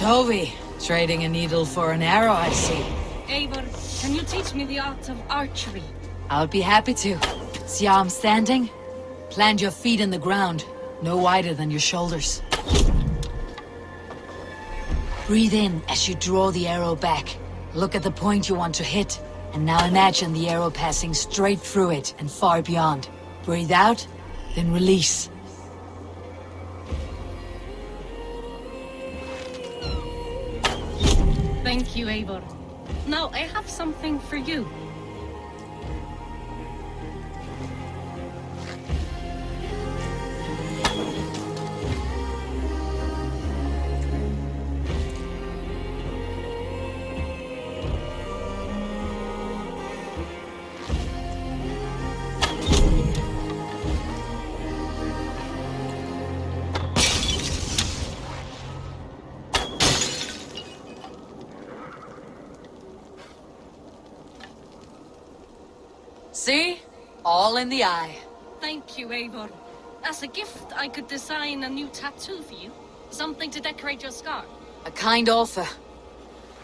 Toby, trading a needle for an arrow, I see. Eivor, can you teach me the art of archery? I'll be happy to. See how I'm standing? Plant your feet in the ground, no wider than your shoulders. Breathe in as you draw the arrow back. Look at the point you want to hit, and now imagine the arrow passing straight through it and far beyond. Breathe out, then release. Thank you, Eivor. Now I have something for you. See? All in the eye. Thank you, Eivor. As a gift, I could design a new tattoo for you. Something to decorate your scar. A kind offer.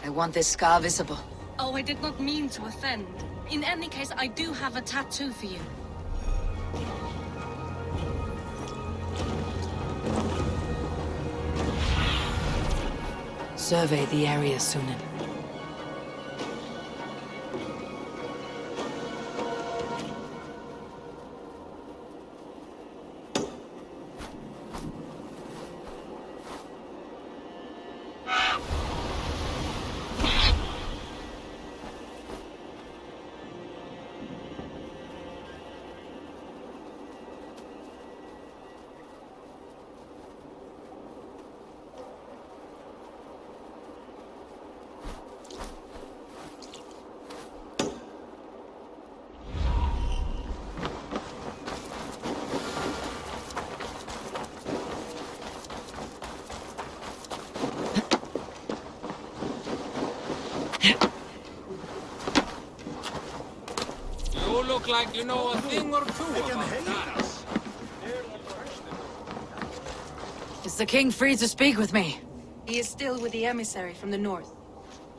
I want this scar visible. Oh, I did not mean to offend. In any case, I do have a tattoo for you. Survey the area, Sunan. You look like you know a thing or two about that. Is the king free to speak with me? He is still with the emissary from the north.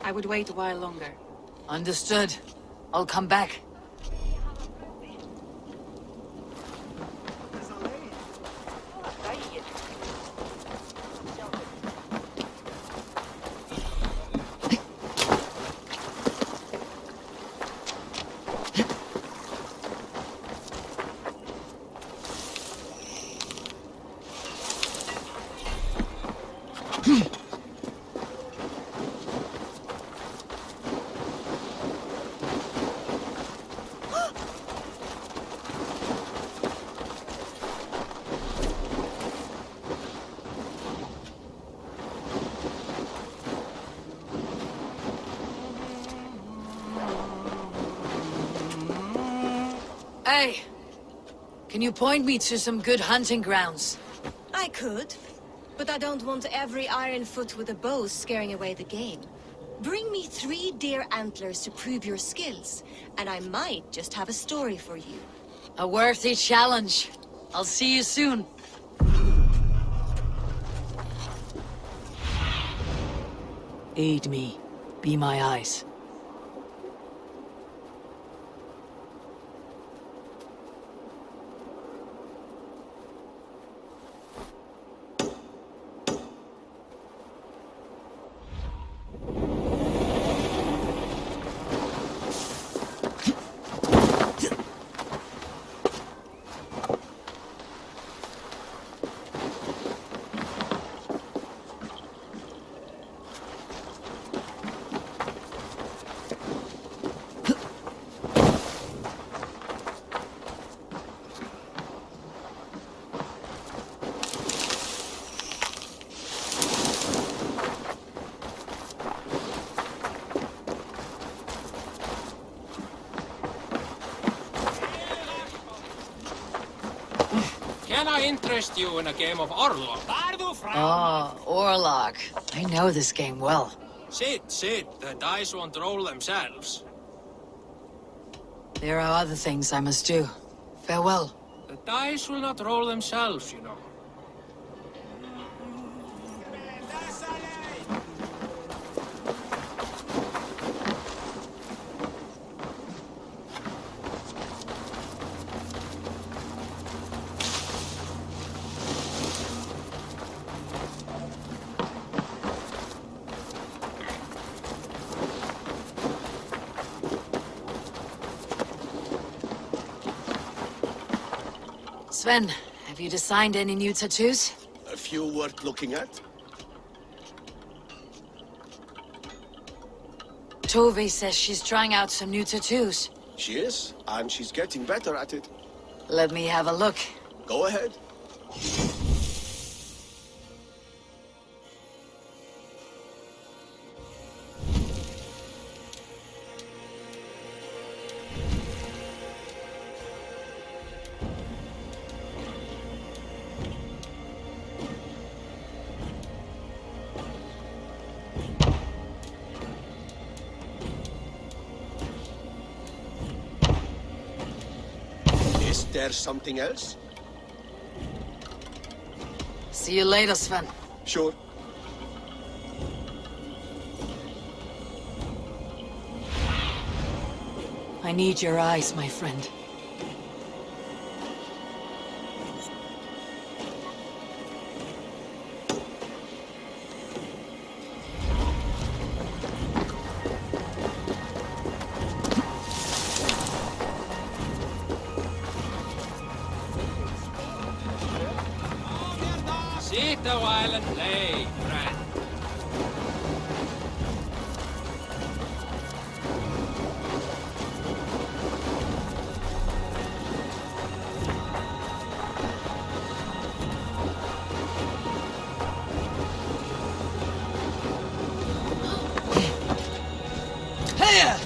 I would wait a while longer. Understood. I'll come back. Hey! Can you point me to some good hunting grounds? I could, but I don't want every iron foot with a bow scaring away the game. Bring me 3 deer antlers to prove your skills, and I might just have a story for you. A worthy challenge. I'll see you soon. Aid me. Be my eyes. Can I interest you in a game of Orlog? Oh, Orlog. I know this game well. Sit. The dice won't roll themselves. There are other things I must do. Farewell. The dice will not roll themselves, you know. Sven, have you designed any new tattoos? A few worth looking at. Tove says she's trying out some new tattoos. She is, and she's getting better at it. Let me have a look. Go ahead. Is there something else? See you later, Sven. Sure. I need your eyes, my friend. Sit a while and play, friend. Hey!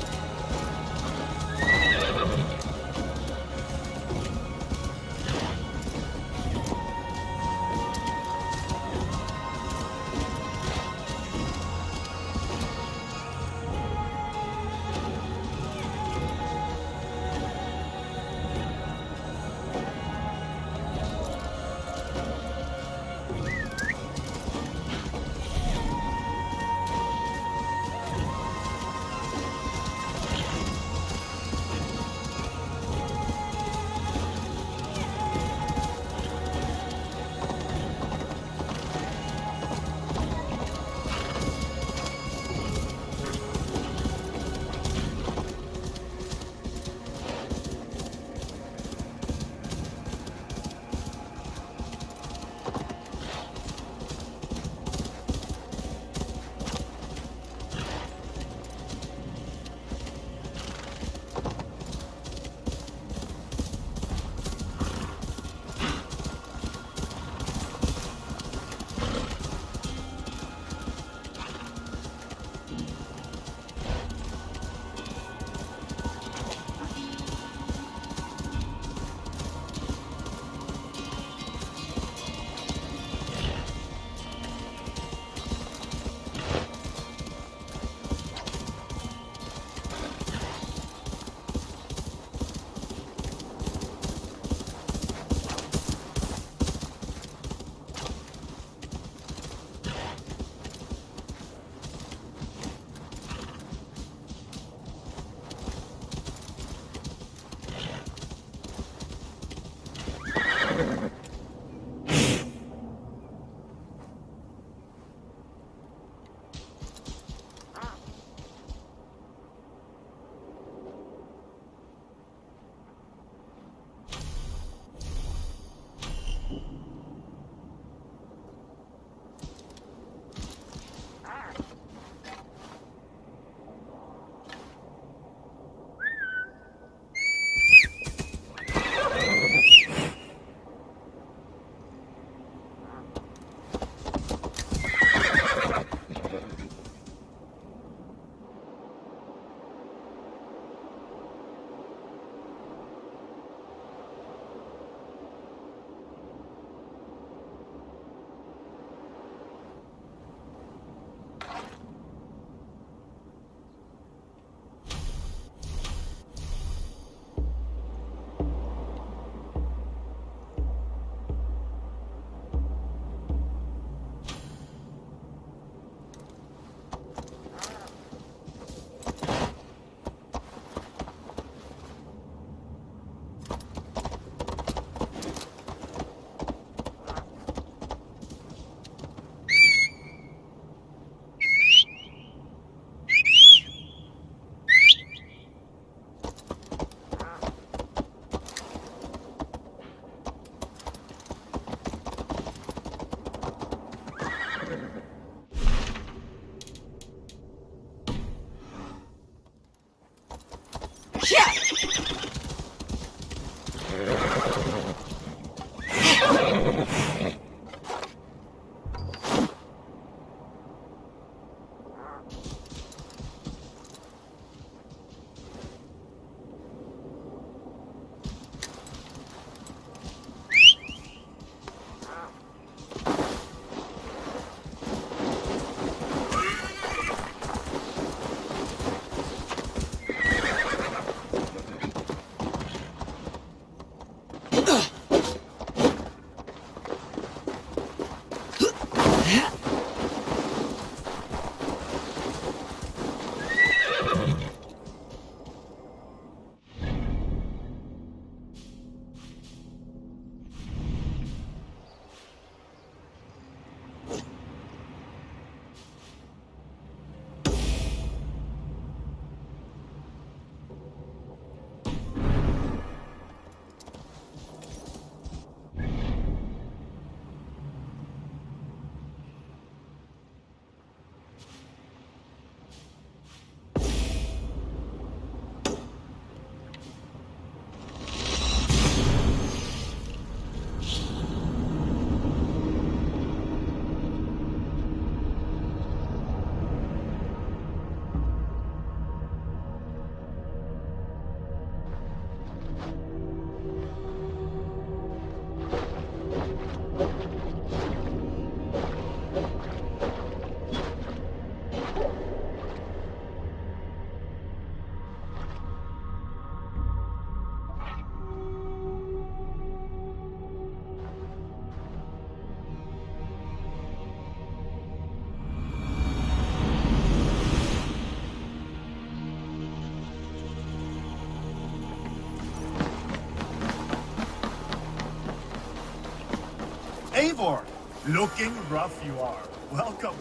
Eivor! Looking rough you are. Welcome.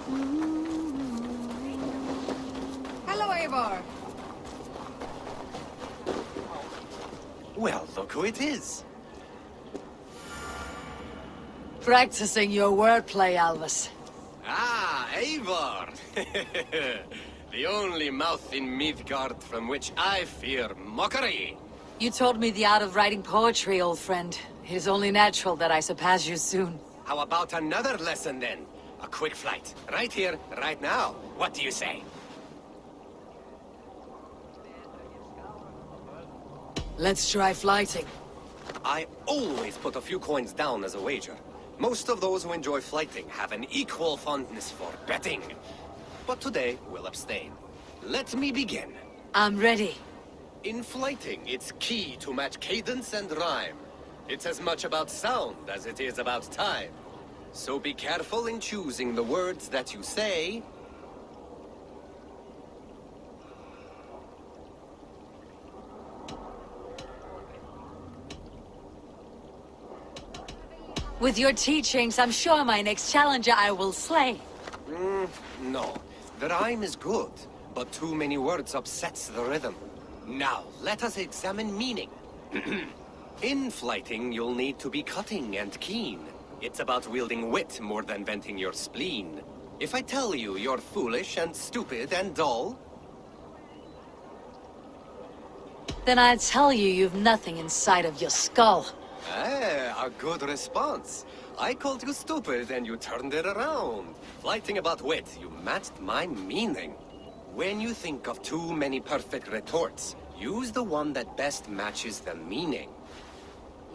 Hello, Eivor. Well, look who it is. Practicing your wordplay, Alvis. Ah, Eivor! The only mouth in Midgard from which I fear mockery. You taught me the art of writing poetry, old friend. It is only natural that I surpass you soon. How about another lesson then? A quick flight. Right here, right now. What do you say? Let's try flighting. I always put a few coins down as a wager. Most of those who enjoy flighting have an equal fondness for betting. But today, we'll abstain. Let me begin. I'm ready. In flighting, it's key to match cadence and rhyme. It's as much about sound as it is about time. So be careful in choosing the words that you say. With your teachings, I'm sure my next challenger I will slay. No. The rhyme is good, but too many words upsets the rhythm. Now, let us examine meaning. In flighting, you'll need to be cutting and keen. It's about wielding wit more than venting your spleen. If I tell you you're foolish and stupid and dull, Then I tell you you've nothing inside of your skull. a good response. I called you stupid and you turned it around. Flighting about wit, you matched my meaning. When you think of too many perfect retorts, use the one that best matches the meaning.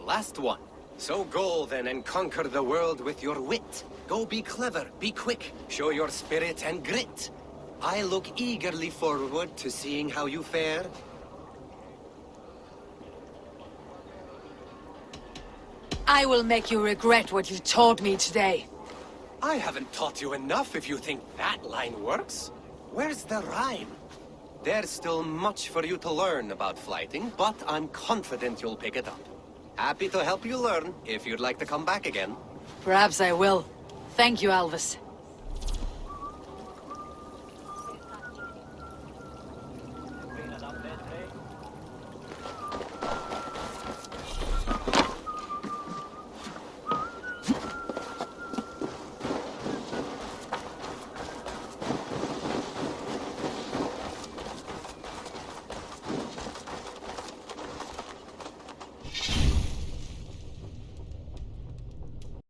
Last one. So go then and conquer the world with your wit. Go be clever, be quick, show your spirit and grit. I look eagerly forward to seeing how you fare. I will make you regret what you taught me today. I haven't taught you enough if you think that line works. Where's the rhyme? There's still much for you to learn about flighting, but I'm confident you'll pick it up. Happy to help you learn if you'd like to come back again. Perhaps I will. Thank you, Alvis.